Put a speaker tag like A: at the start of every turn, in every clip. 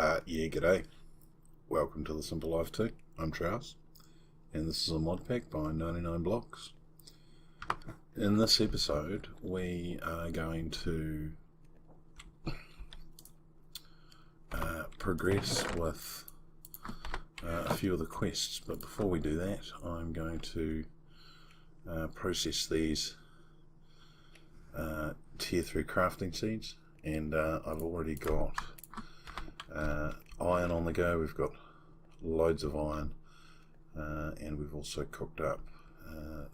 A: Yeah, g'day. Welcome to The Simple Life 2. I'm Trouss, and this is a mod pack by 99 Blocks. In this episode, we are going to progress with a few of the quests, but before we do that, I'm going to process these tier 3 crafting seeds, and I've already got iron on the go. We've got loads of iron, and we've also cooked up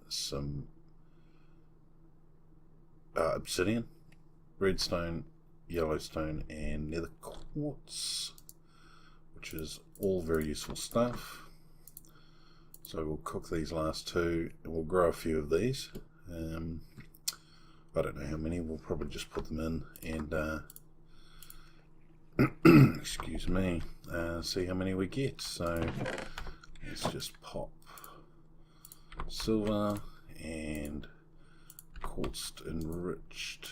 A: some obsidian, redstone, yellowstone, and nether quartz, which is all very useful stuff. So we'll cook these last two, and we'll grow a few of these. I don't know how many. We'll probably just put them in and excuse me, see how many we get. So let's just pop silver and quartz enriched,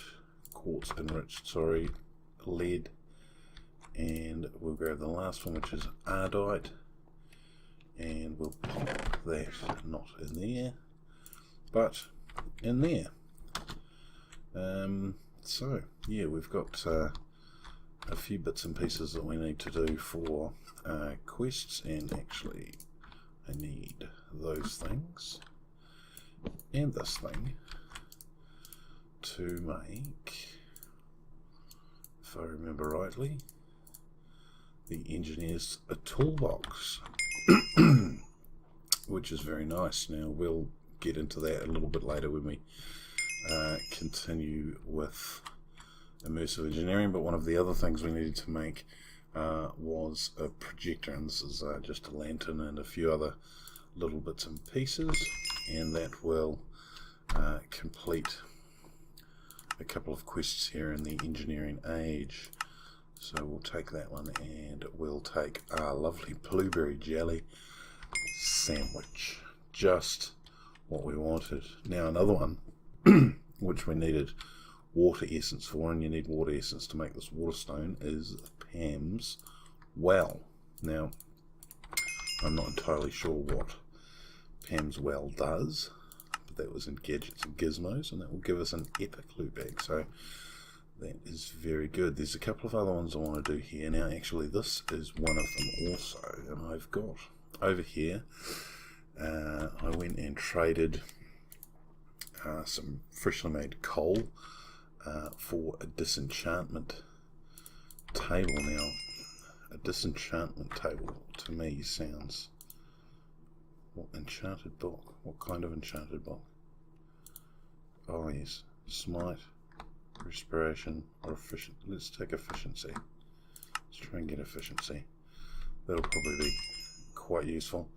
A: lead, and we'll grab the last one, which is ardite, and we'll pop that not in there but in there. So yeah, we've got a few bits and pieces that we need to do for quests, and actually I need those things and this thing to make, if I remember rightly, the engineer's a toolbox, which is very nice. Now we'll get into that a little bit later when we continue with immersive engineering, but one of the other things we needed to make was a projector, and this is just a lantern and a few other little bits and pieces, and that will complete a couple of quests here in the engineering age. So we'll take that one, and we'll take our lovely blueberry jelly sandwich, just what we wanted. Now another one which we needed water essence for, and you need water essence to make this water stone, is Pam's well. Now I'm not entirely sure what Pam's well does, but that was in Gadgets and Gizmos, and that will give us an epic loot bag, so that is very good. There's a couple of other ones I want to do here. Now actually this is one of them also, and I've got over here, I went and traded some freshly made coal for a disenchantment table. Now a disenchantment table to me sounds, what, enchanted book? What kind of enchanted book? Oh yes, smite, respiration, or efficient. Let's take efficiency. Let's try and get efficiency. That'll probably be quite useful.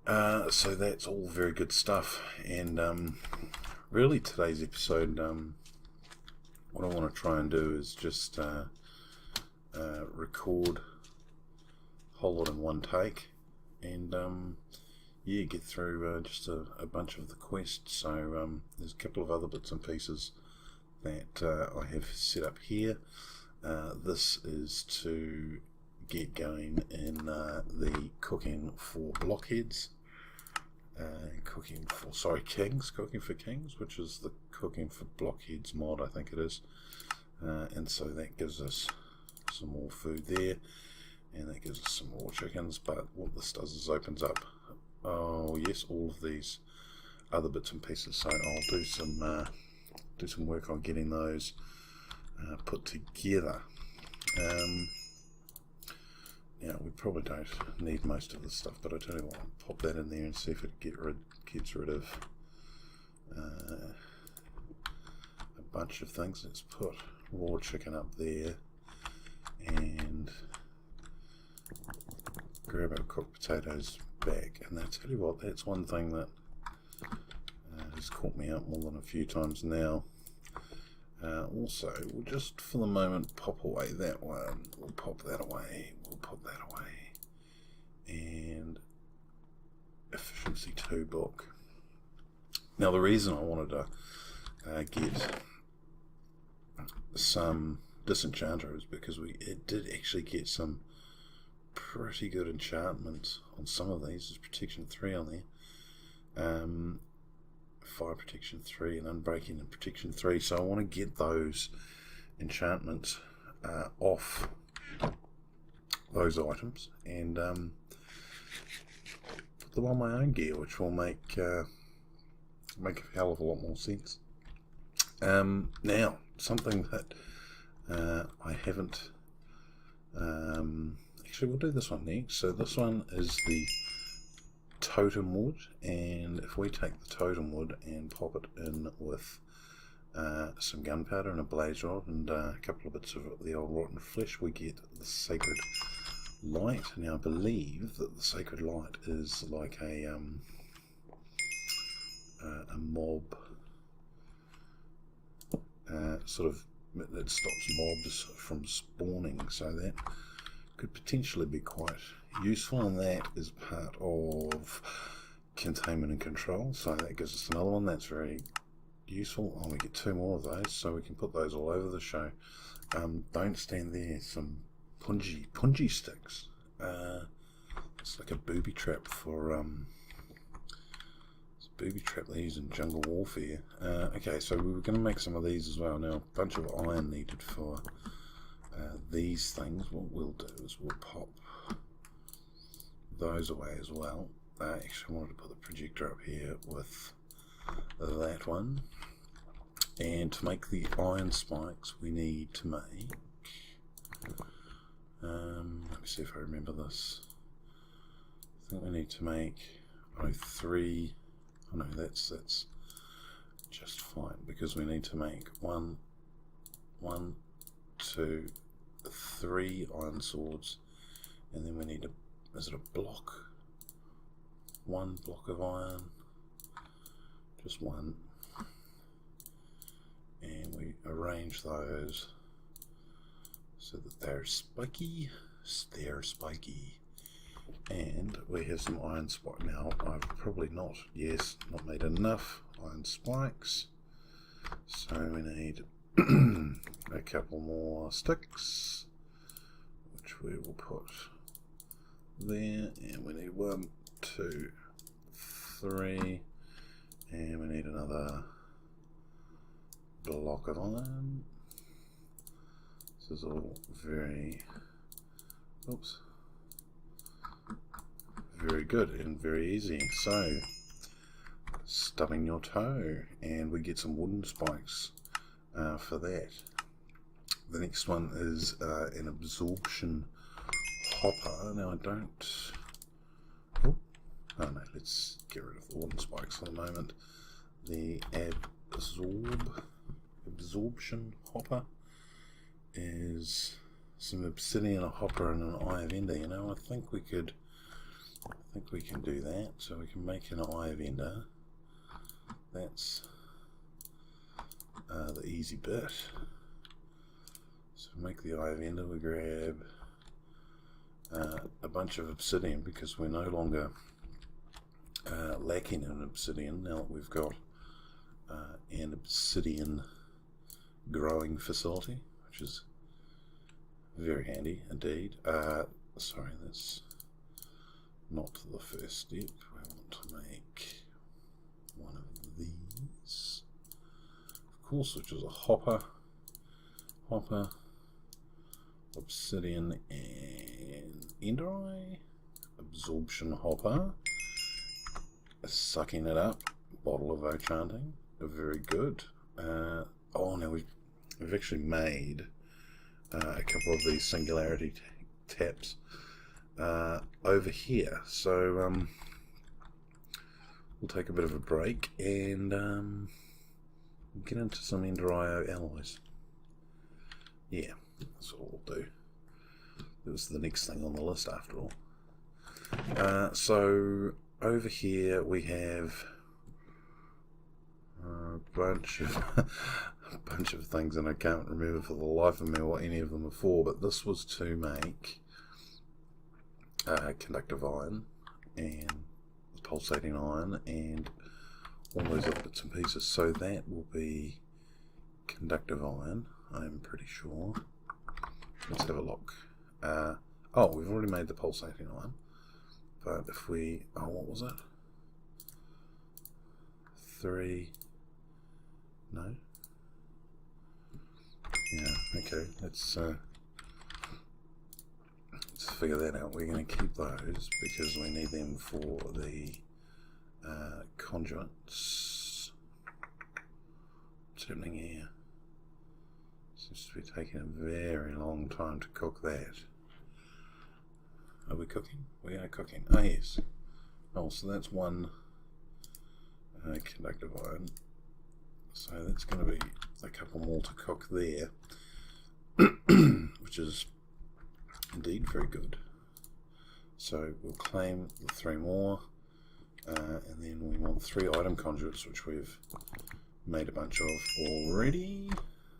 A: So that's all very good stuff, and really today's episode, what I want to try and do is just record a whole lot in one take, and yeah, get through just a bunch of the quests. So there's a couple of other bits and pieces that I have set up here. This is to get going in the cooking for blockheads, cooking for kings, which is the cooking for blockheads mod, I think it is, and so that gives us some more food there, and that gives us some more chickens. But what this does is opens up, oh yes, all of these other bits and pieces. So I'll do some work on getting those put together. Yeah, we probably don't need most of this stuff, but I tell you what, I'll pop that in there and see if it gets rid of a bunch of things. Let's put raw chicken up there, and grab our cooked potatoes back. And I tell you what, that's one thing that has caught me out more than a few times now. Also, we'll just for the moment pop away that one, we'll pop that away, we'll pop that away, and efficiency 2 book. Now the reason I wanted to get some disenchanter is because it did actually get some pretty good enchantments on some of these. There's protection 3 on there, fire protection 3 and unbreaking and protection 3, so I want to get those enchantments off those items and put them on my own gear, which will make a hell of a lot more sense. Now, something that I haven't actually, we'll do this one next. So this one is the totem wood, and if we take the totem wood and pop it in with some gunpowder and a blaze rod and a couple of bits of the old rotten flesh, we get the sacred light. Now I believe that the sacred light is like a mob sort of, it stops mobs from spawning, so that could potentially be quite useful, and that is part of containment and control, so that gives us another one that's very useful. Oh, we get 2 more of those, so we can put those all over the show. Don't stand there. Some punji sticks. It's like a booby trap for it's a booby trap they use in jungle warfare. Okay, so we were going to make some of these as well. Now, a bunch of iron needed for these things. What we'll do is we'll pop those away as well. I actually wanted to put the projector up here with that one, and to make the iron spikes we need to make let me see if I remember this. I think we need to make 3. Oh no, that's just fine, because we need to make 1, 2, 3 iron swords, and then we need is it a block? 1 block of iron, just 1, and we arrange those so that they're spiky. And we have some iron spike. Now I've probably not made enough iron spikes, so we need a couple more sticks, which we will put there, and we need 1, 2, 3, and we need another block of iron. This is all very good and very easy. So, stubbing your toe, and we get some wooden spikes for that. The next one is an absorption hopper. Now I don't. Oh no, let's get rid of the wooden spikes for the moment. The absorption hopper is some obsidian, a hopper, and an eye of ender. You know, I think we can do that. So we can make an eye of ender. That's the easy bit. So make the eye of ender. We grab a bunch of obsidian, because we're no longer lacking in obsidian now that we've got an obsidian growing facility, which is very handy indeed. Sorry, that's not the first step. We want to make one of these, of course, which is a hopper, obsidian and endereye, absorption hopper, sucking it up, bottle of enchanting, very good. Oh, now we've actually made a couple of these singularity taps over here, so we'll take a bit of a break and get into some endereye alloys. Yeah, that's what we'll do. It was the next thing on the list after all. So over here we have a bunch of things, and I can't remember for the life of me what any of them are for, but this was to make conductive iron and pulsating iron and all those other bits and pieces. So that will be conductive iron. I'm pretty sure. Let's have a look. Oh, we've already made the pulsating iron. But if we... Oh, what was it? 3... No? Yeah, okay. Let's figure that out. We're going to keep those because we need them for the conduits. What's happening here? Seems to be taking a very long time to cook that. Are we cooking? We are cooking. Oh yes. Oh, so that's one conductive iron. So that's going to be a couple more to cook there, which is indeed very good. So we'll claim the 3 more, and then we want 3 item conduits, which we've made a bunch of already.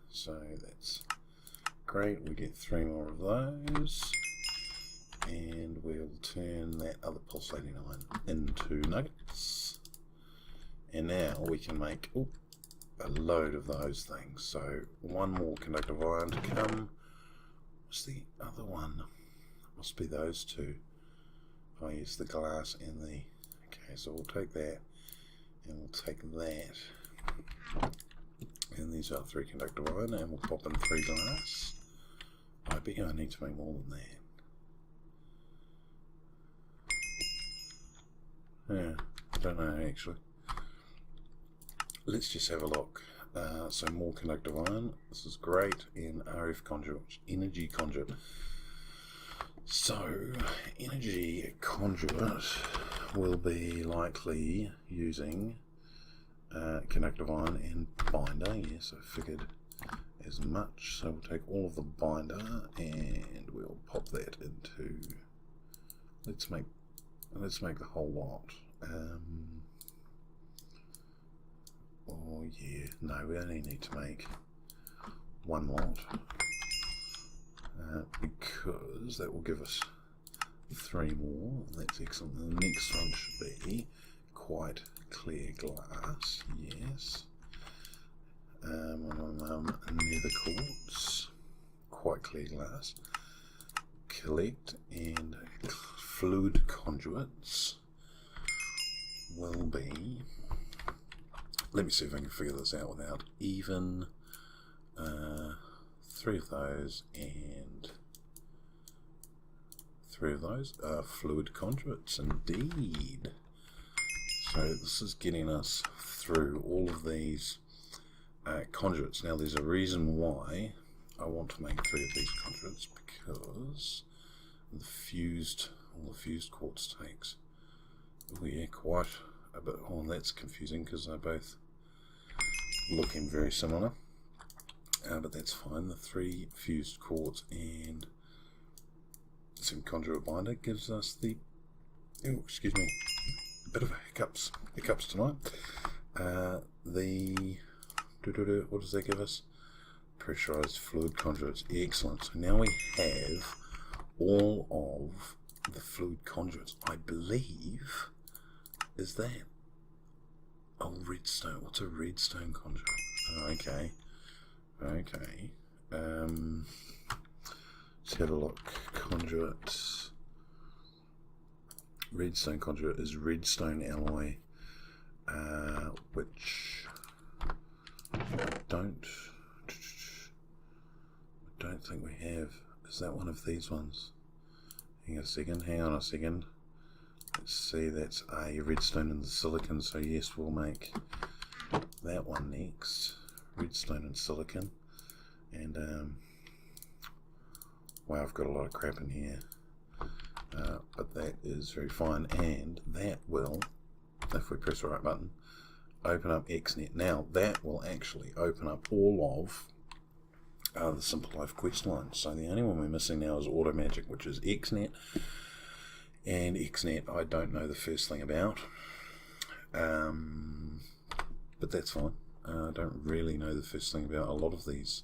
A: So that's great. We get 3 more of those, and we'll turn that other pulsating iron into nuggets. And now we can make a load of those things. So 1 more conductive iron to come. What's the other one? Must be those 2. Oh yes, the glass and the... Okay, so we'll take that and we'll take that. And these are 3 conductive iron, and we'll pop in 3 glass. I bet you I need to make more than that. Yeah, I don't know actually. Let's just have a look. So more conductive iron. This is great. And RF conduit, energy conduit. So energy conduit will be likely using conductive iron and binder. Yes, I figured as much. So we'll take all of the binder and we'll pop that into. Let's make the whole lot. Oh yeah, no, we only need to make 1 lot because that will give us 3 more. That's excellent. The next one should be quite clear glass. Yes. Nether quartz, quite clear glass. Collect and fluid conduits will be. Let me see if I can figure this out without even 3 of those and 3 of those are fluid conduits indeed. So this is getting us through all of these conduits. Now there's a reason why I want to make 3 of these conduits, because all the fused quartz takes, oh yeah, quite a bit. Oh, that's confusing because they're both looking very similar, but that's fine. The 3 fused quartz and some conduit binder gives us the, oh, excuse me, a bit of hiccups tonight. What does that give us? Pressurized fluid conduits. Excellent. So now we have all of the fluid conduits. I believe, is that redstone? What's a redstone conduit? Oh, okay. Let's have a look. Conduit. Redstone conduit is redstone alloy, which I don't think we have. Is that one of these ones? Hang on a second. Let's see, that's a redstone and silicon, so yes, we'll make that one next. Redstone and silicon. And wow, I've got a lot of crap in here. But that is very fine, and that will, if we press the right button, open up XNet. Now that will actually open up all of the Simple Life quest lines. So the only one we're missing now is Auto Magic, which is XNet. And XNet I don't know the first thing about, but that's fine. I don't really know the first thing about a lot of these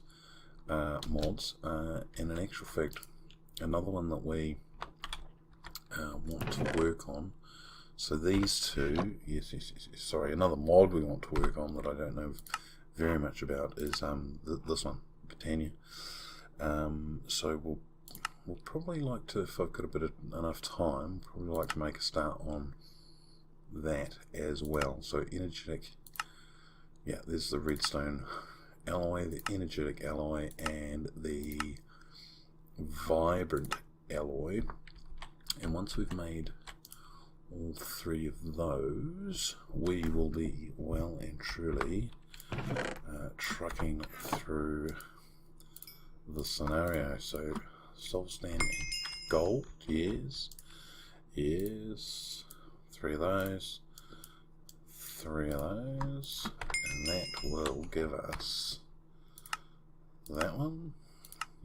A: mods, and in actual fact another one that we want to work on, so these 2, yes, sorry, another mod we want to work on that I don't know very much about is this one, Botania. So we'll probably like to, if I've got a bit of enough time, probably like to make a start on that as well. So energetic, yeah, there's the redstone alloy, the energetic alloy, and the vibrant alloy. And once we've made all three of those, we will be well and truly trucking through the scenario. So soul stand and gold, yes, yes, three of those, and that will give us that one,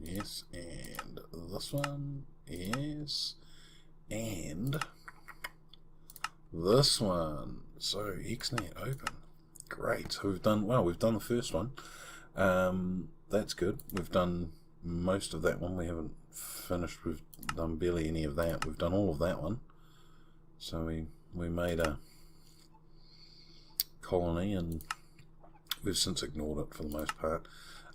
A: yes, and this one, yes, and this one. So XNet open, great. So we've done, well, we've done the first one. That's good. We've done most of that one. We haven't finished. We've done barely any of that. We've done all of that one. So we made a colony, and we've since ignored it for the most part.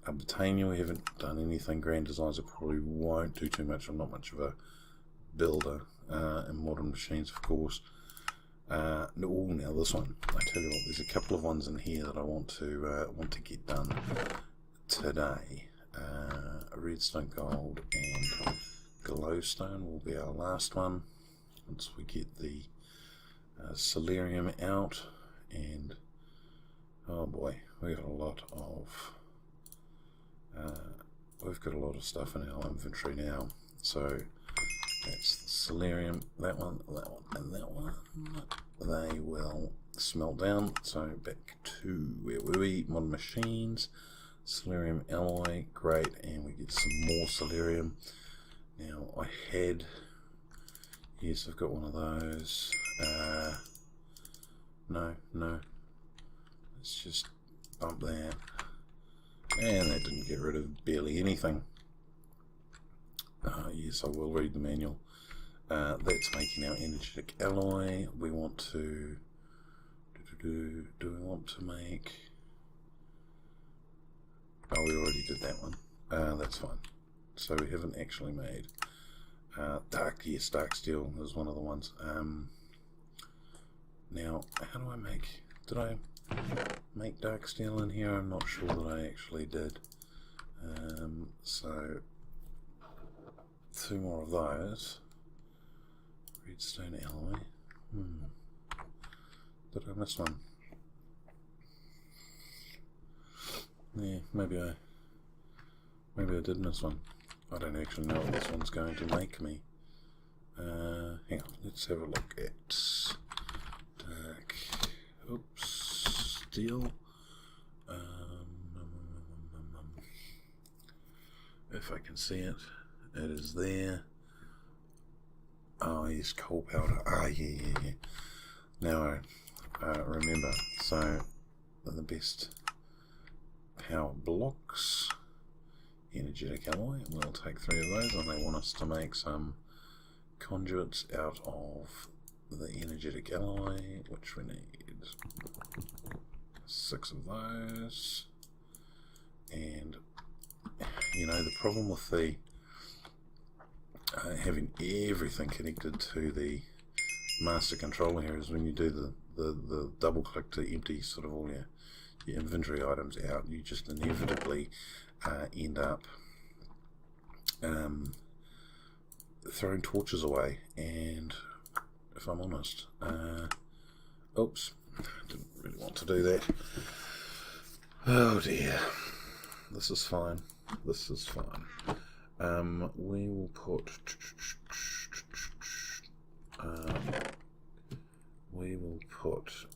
A: Botania, we haven't done anything. Grand Designs, I probably won't do too much. I'm not much of a builder in modern machines, of course. Now this one, I tell you what, there's a couple of ones in here that I want to get done today. Redstone gold and glowstone will be our last one once we get the celerium out. And oh boy, we've got a lot of stuff in our inventory now. So that's the celerium, that one, and that one. They will smelt down. So back to where we modern machines. Celerium alloy, great, and we get some more celerium. Now I had, yes, I've got one of those. No, let's just bump that, and that didn't get rid of barely anything. Yes, I will read the manual. That's making our energetic alloy. We want to do we want to make, oh, we already did that one. That's fine. So we haven't actually made dark steel is one of the ones. Now, how do I make, did I make dark steel in here? I'm not sure that I actually did. So two more of those. Redstone alloy. Did I miss one? Yeah, maybe I did miss one. I don't actually know what this one's going to make me. Hang on, let's have a look at dark. Oops, steel. If I can see it, it is there. Oh yes, coal powder. Ah, yeah. Now I remember. So the best power blocks, energetic alloy. We'll take 3 of those, and they want us to make some conduits out of the energetic alloy, which we need 6 of those. And you know, the problem with the having everything connected to the master controller here is when you do the double click to empty sort of all your inventory items out, you just inevitably end up throwing torches away. And if I'm honest, oops, didn't really want to do that. Oh dear, this is fine. We will put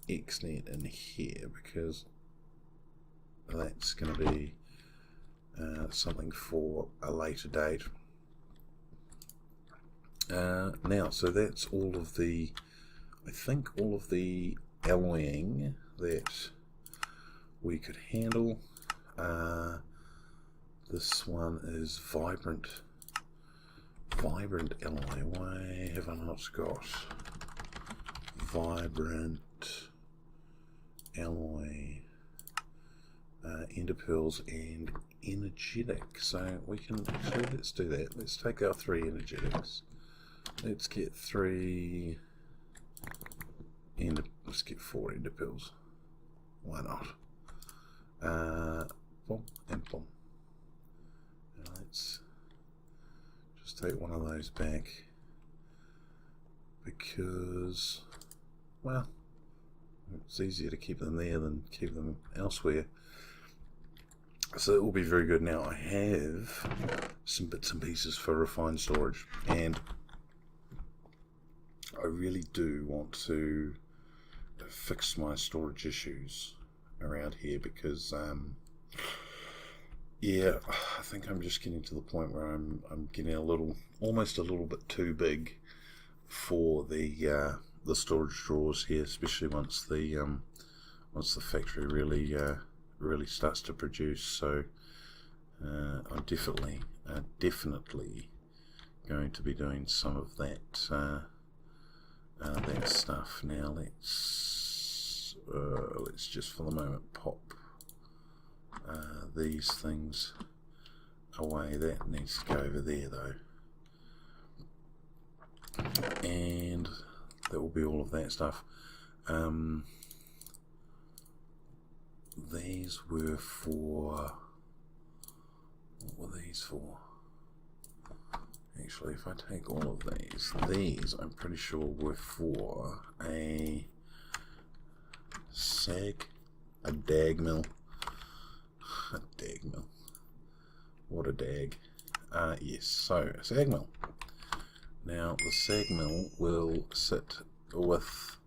A: XNet in here because that's going to be something for a later date. Now, so that's all of the, I think all of the alloying that we could handle. This one is vibrant alloy. Why have I not got vibrant alloy, ender pearls and energetic, so we can actually, let's do that. Let's take our 3 energetics. Let's get 3 let's get 4 ender pills. Why not? Boom and boom. Now let's just take one of those back because, well, it's easier to keep them there than keep them elsewhere. So it will be very good. Now I have some bits and pieces for refined storage, and I really do want to fix my storage issues around here because yeah, I think I'm just getting to the point where I'm getting almost a little bit too big for the storage drawers here, especially once the factory really starts to produce. So I'm definitely going to be doing some of that that stuff. Now let's just for the moment pop these things away. That needs to go over there though, and that will be all of that stuff. These were for, what were these for? Actually, if I take all of these I'm pretty sure were for a dag mill. A dag mill. What a dag. Yes, so a sag mill. Now the sag mill will sit with,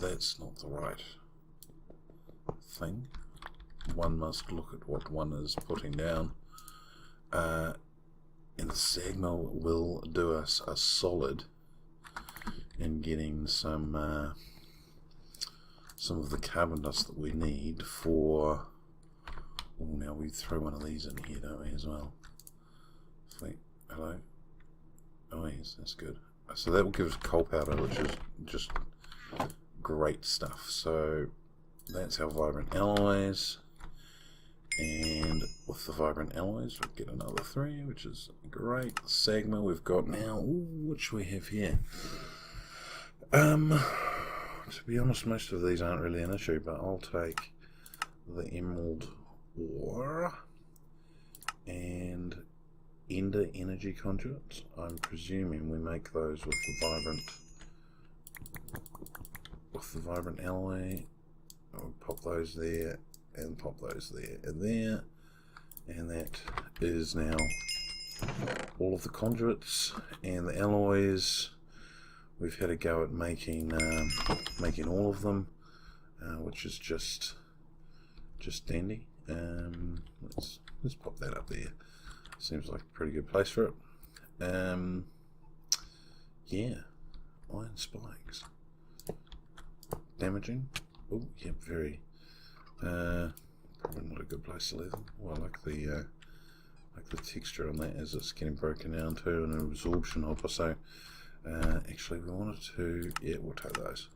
A: that's not the right thing. One must look at what one is putting down. And the sag mill will do us a solid in getting some of the carbon dust that we need for. Oh, now we throw one of these in here, don't we, as well? Wait, hello. Oh yes, that's good. So that will give us coal powder, which is just great stuff. So that's our vibrant alloys, and with the vibrant alloys we'll get another 3, which is great. The sag mill we've got now. Ooh, what should we have here? To be honest, most of these aren't really an issue, but I'll take the emerald ore and ender energy conduits. I'm presuming we make those with the vibrant alloy. I'll pop those there and pop those there and there, and that is now all of the conduits and the alloys. We've had a go at making all of them, which is just dandy. Let's pop that up there. Seems like a pretty good place for it. Yeah, iron spikes. Damaging. Oh, yeah, very. Probably not a good place to leave them. Oh, I like the texture on that as it's getting broken down too, and an absorption hopper. So actually, we wanted to. Yeah, we'll take those.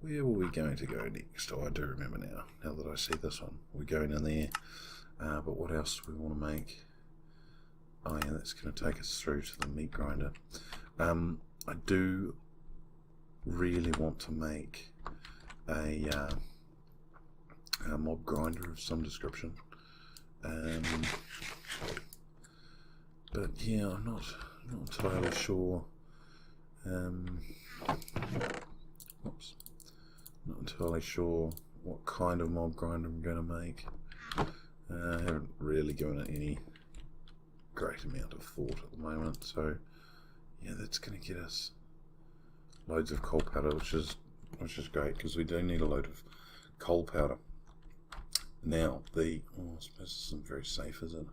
A: Where were we going to go next? Oh, I do remember now. Now that I see this one, we're going in there. But what else do we want to make? Oh yeah, that's going to take us through to the meat grinder. I do really want to make a mob grinder of some description. But yeah, I'm not entirely sure. Oops. Not entirely sure what kind of mob grinder I'm going to make. I haven't really given it any great amount of thought at the moment, so yeah, that's going to get us loads of coal powder, which is great because we do need a load of coal powder. Now I suppose this isn't very safe, is it?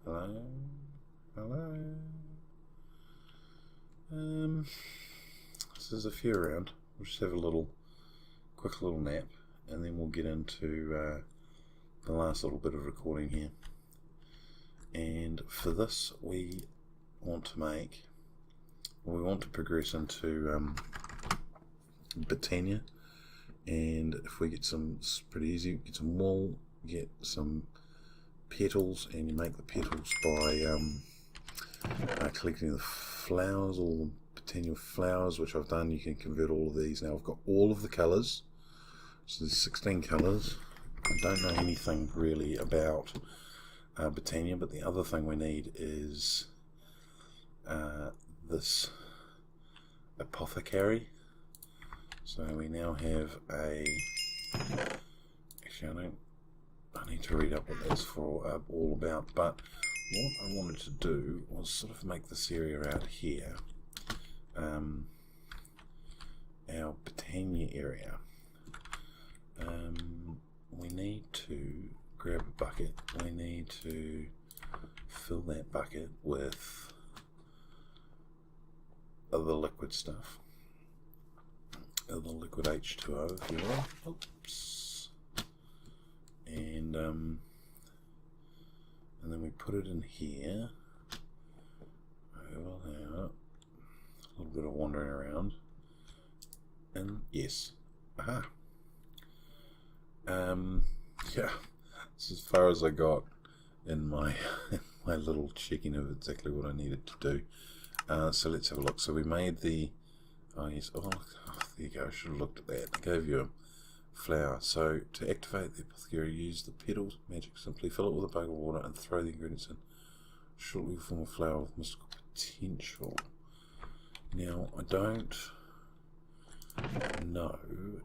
A: Hello? So there's a few around. We'll just have a quick little nap, and then we'll get into the last little bit of recording here. And for this, we want to progress into Botania, And if we get some, it's pretty easy, get some wool, get some petals, and you make the petals by collecting the flowers, all the Botania flowers, which I've done. You can convert all of these. Now I've got all of the colours, so there's 16 colours. I don't know anything really about Botania, but the other thing we need is this apothecary. So we now have a, actually I need to read up what that's for all about, but what I wanted to do was sort of make this area out here our Botania area. We need to grab a bucket. We need to fill that bucket with the liquid stuff, the liquid H2O, if you will. Oops. And then we put it in here. Over there. A little bit of wandering around. And yes. Aha. Yeah, that's as far as I got in my my little checking of exactly what I needed to do. So let's have a look. So we made the, oh yes, oh there you go, I should have looked at that. I gave you a flower. So to activate the apothecary, use the petals, magic, simply fill it with a bucket of water and throw the ingredients in. Shortly form a flower with mystical potential. Now I don't know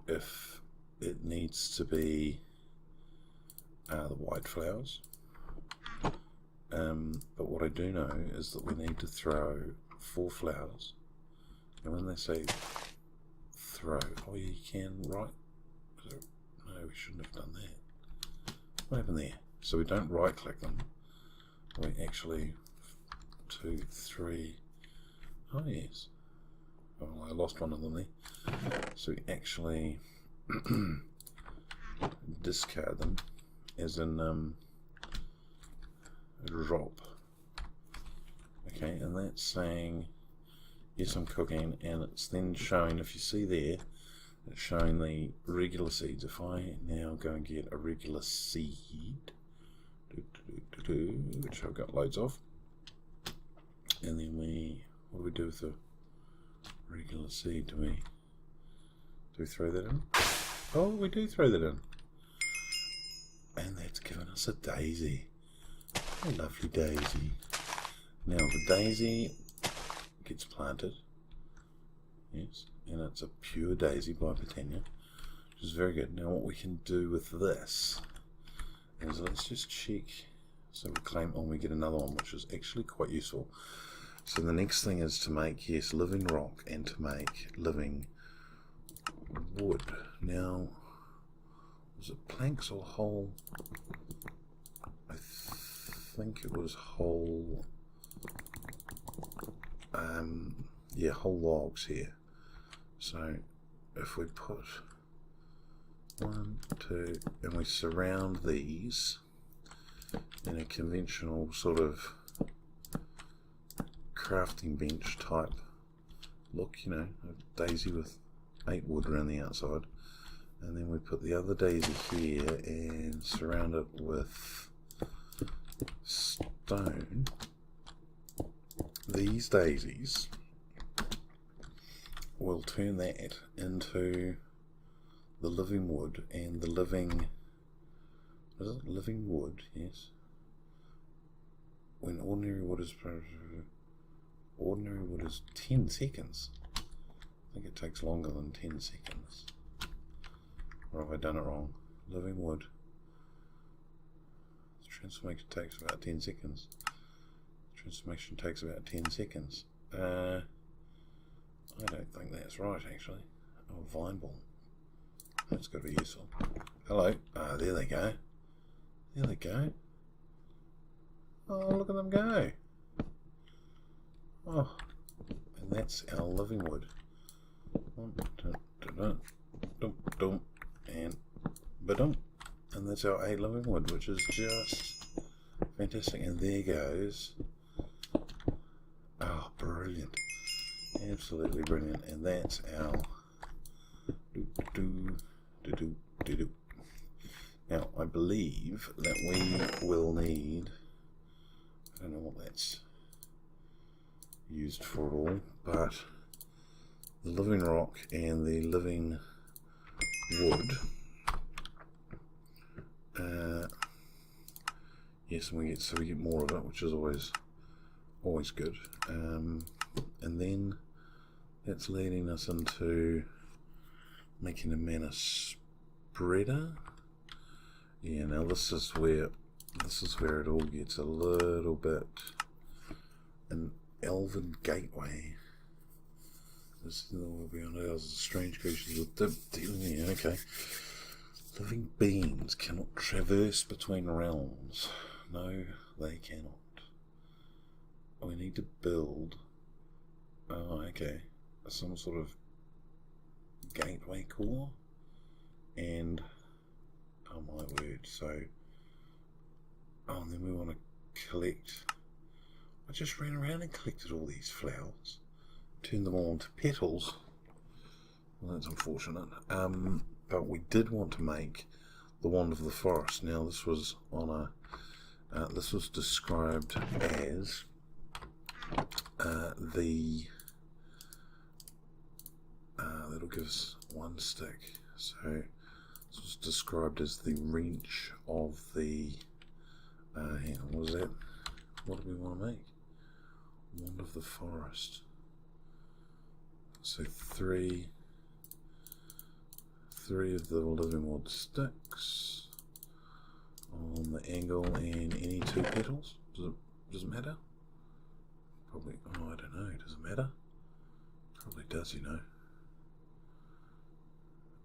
A: if it needs to be the white flowers, but what I do know is that we need to throw 4 flowers, and when they say throw, oh you can right, no we shouldn't have done that, what happened there? So we don't right click them, we actually 2, 3, oh yes, oh I lost one of them there, so we actually discard them, as in drop. Okay, and that's saying yes I'm cooking, and it's then showing, if you see there, it's showing the regular seeds. If I now go and get a regular seed, which I've got loads of, and then what do we do with the regular seed? Do we throw that in? Oh, we do throw that in. And that's given us a daisy. A lovely daisy. Now the daisy gets planted. Yes, and it's a pure daisy by Botania, which is very good. Now what we can do with this is, let's just check. So we claim, oh, we get another one, which is actually quite useful. So the next thing is to make, yes, living rock, and to make living wood. Now, was it planks or whole? I think it was whole. Yeah, whole logs here. So if we put 1, 2, and we surround these in a conventional sort of crafting bench type look, you know, a daisy with 8 wood around the outside, and then we put the other daisy here and surround it with stone. These daisies will turn that into the living wood, and the living, is it living wood? Yes. When ordinary wood is 10 seconds. I think it takes longer than 10 seconds. Or have I done it wrong? Living wood. The transformation takes about 10 seconds. Transformation takes about 10 seconds. I don't think that's right, actually. Oh, vine ball. That's got to be useful. Hello. Ah, there they go. There they go. Oh, look at them go. Oh, and that's our living wood. And ba-dum. And that's our 8 living wood, which is just fantastic. And there goes. Oh, brilliant. Absolutely brilliant. And that's our Now, I believe that we will need, I don't know what that's used for at all, but the living rock and the living wood. Yes, and we get more of it, which is always good. And then that's leading us into making a mana spreader. Yeah, now this is where it all gets a little bit. An elven gateway. This is all beyond ours. Strange creatures with dealing here. Okay. Living beings cannot traverse between realms. No, they cannot. We need to build. Oh, okay. Some sort of gateway core. And oh my word. So, oh, and then we want to collect. I just ran around and collected all these flowers, turned them all into petals. Well, that's unfortunate. But we did want to make the wand of the forest. Now, this was on a. This was described as the. That'll give us one stick. So this was described as the wrench of the. Hang on, what was that? What do we want to make? Wand of the forest. So three of the living wood sticks on the angle and any two petals. Does it matter? Probably. Oh, I don't know. Does it matter? Probably does, you know.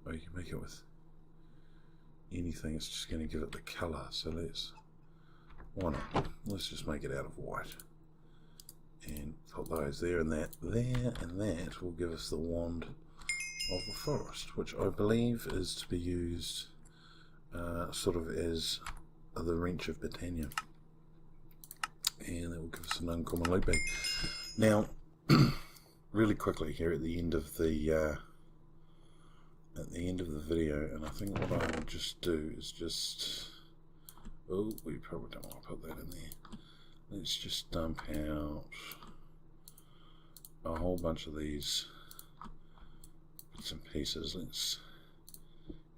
A: Oh, you can make it with anything. It's just going to give it the colour. So why not? Let's just make it out of white. And put those there and that there, and that will give us the wand of the forest, which I believe is to be used sort of as the wrench of Botania. And that will give us an uncommon loot bag. Now, really quickly here at the end of the video, and I think what I will just do is just, oh, we probably don't want to put that in there. Let's just dump out a whole bunch of these bits and pieces. Let's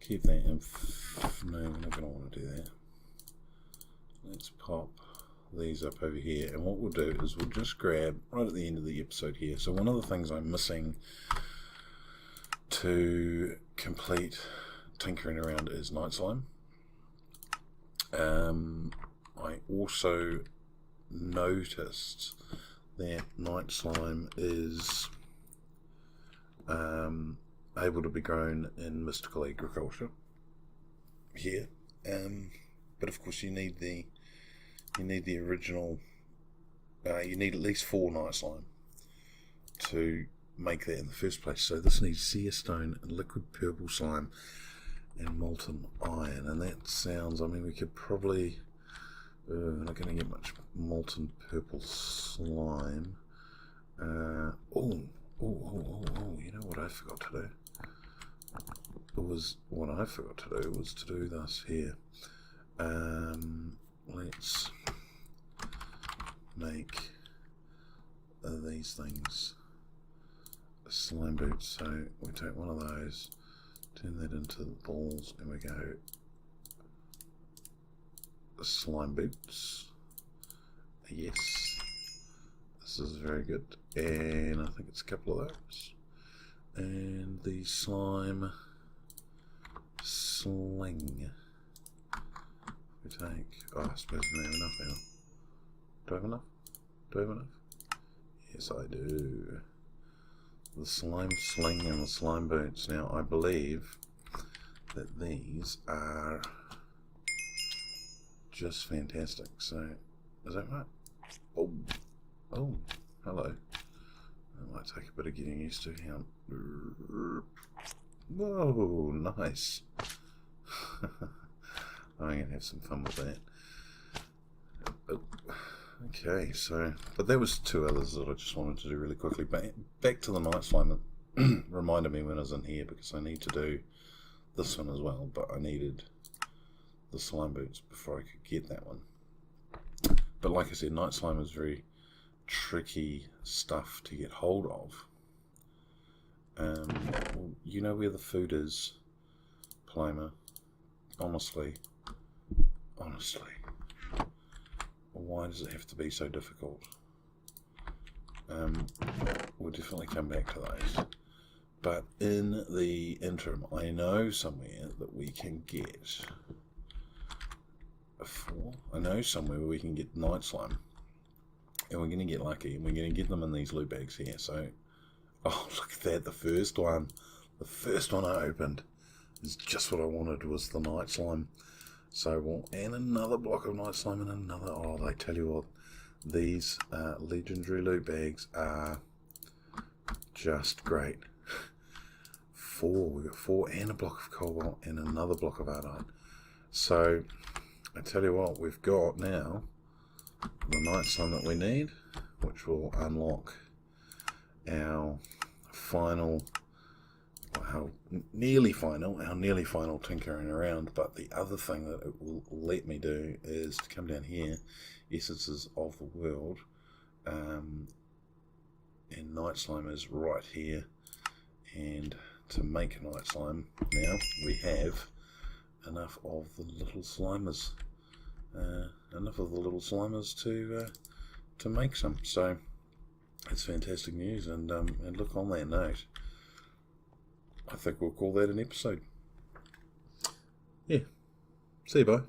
A: keep that in. No, we're not going to want to do that. Let's pop these up over here, and what we'll do is we'll just grab right at the end of the episode here. So one of the things I'm missing to complete tinkering around is night slime. I also noticed that night slime is able to be grown in mystical agriculture here, but of course you need the original. You need at least 4 night slime to make that in the first place. So this needs seer stone and liquid purple slime and molten iron, and that sounds, I mean, we could probably we're not going to get much molten purple slime. Oh, you know what I forgot to do? What I forgot to do was to do this here. Let's make these things slime boots. So we take one of those, turn that into the balls, and we go slime boots. Yes, this is very good, and I think it's a couple of those. And the slime sling. We take. Oh, I suppose we don't have enough now. Do I have enough? Do I have enough? Yes, I do. The slime sling and the slime boots. Now, I believe that these are just fantastic. So, is that right? Oh, hello. That might take a bit of getting used to. Whoa, nice. I'm going to have some fun with that. Oh, okay, so, but there was 2 others that I just wanted to do really quickly. Back to the night slime. It reminded me when I was in here, because I need to do this one as well, but I needed the slime boots before I could get that one. But like I said, night slime is very tricky stuff to get hold of. Well, you know where the food is, Paloma. Honestly, why does it have to be so difficult? We'll definitely come back to those. But in the interim, I know somewhere that we can get I know somewhere where we can get night slime. And we're going to get lucky, and we're going to get them in these loot bags here. So, oh, look at that, the first one I opened is just what I wanted, was the night slime. So, well, and another block of night slime, and another, oh, they tell you what, these legendary loot bags are just great. We've got 4 and a block of cobalt and another block of iodine. So, I tell you what, we've got now the night slime that we need, which will unlock our nearly final tinkering around. But the other thing that it will let me do is to come down here, Essences of the World, and night slime is right here. And to make night slime now, we have enough of the little slimers. To make some. So it's fantastic news, and look, on that note, I think we'll call that an episode. Yeah. See you, bye.